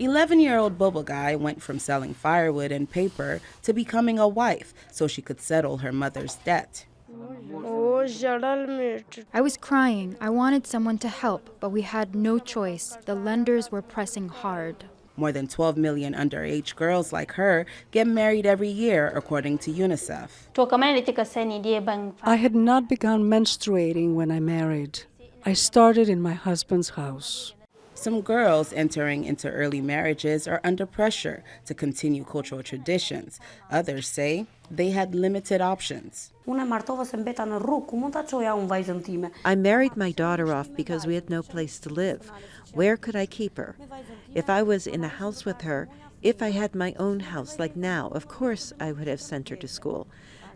11-year-old Bobogai went from selling firewood and paper to becoming a wife so she could settle her mother's debt. I was crying. I wanted someone to help, but we had no choice. The lenders were pressing hard. More than 12 million underage girls like her get married every year, according to UNICEF. I had not begun menstruating when I married. I started in my husband's house. Some girls entering into early marriages are under pressure to continue cultural traditions. Others say they had limited options. I married my daughter off because we had no place to live. Where could I keep her? If I was in a house with her, if I had my own house like now, of course I would have sent her to school.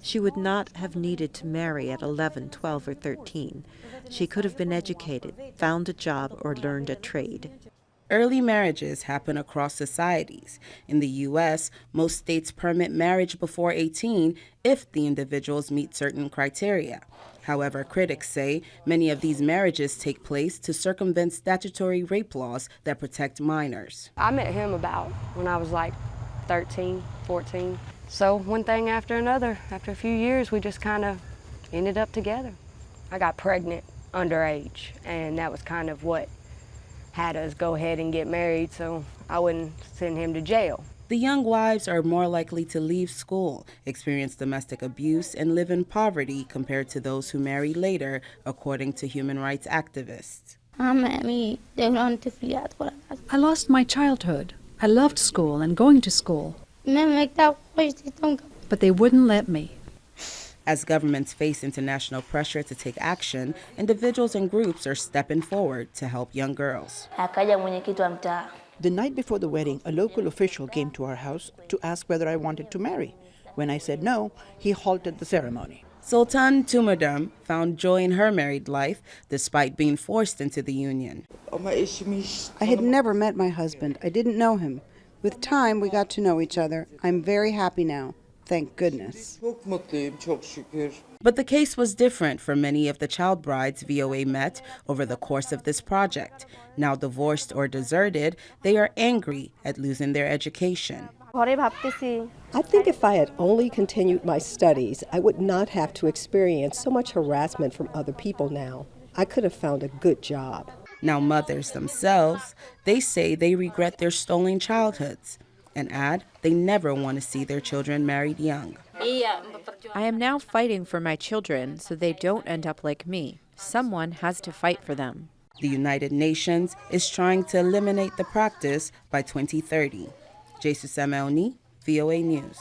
She would not have needed to marry at 11, 12, or 13. She could have been educated, found a job, or learned a trade. Early marriages happen across societies. In the U.S., most states permit marriage before 18 if the individuals meet certain criteria. However, critics say many of these marriages take place to circumvent statutory rape laws that protect minors. I met him about when I was like 13, 14. So one thing after another, after a few years, we just kind of ended up together. I got pregnant underage, and that was kind of what had us go ahead and get married so I wouldn't send him to jail. The young wives are more likely to leave school, experience domestic abuse, and live in poverty compared to those who marry later, according to human rights activists. I lost my childhood. I loved school and going to school. But they wouldn't let me. As governments face international pressure to take action, individuals and groups are stepping forward to help young girls. The night before the wedding, a local official came to our house to ask whether I wanted to marry. When I said no, he halted the ceremony. Sultan Tümerdem found joy in her married life despite being forced into the union. I had never met my husband. I didn't know him. With time, we got to know each other. I'm very happy now. Thank goodness. But the case was different for many of the child brides VOA met over the course of this project. Now divorced or deserted, they are angry at losing their education. I think if I had only continued my studies, I would not have to experience so much harassment from other people now. I could have found a good job. Now mothers themselves, they say they regret their stolen childhoods and add they never want to see their children married young. I am now fighting for my children so they don't end up like me. Someone has to fight for them. The United Nations is trying to eliminate the practice by 2030. Jesusemen Oni, VOA News.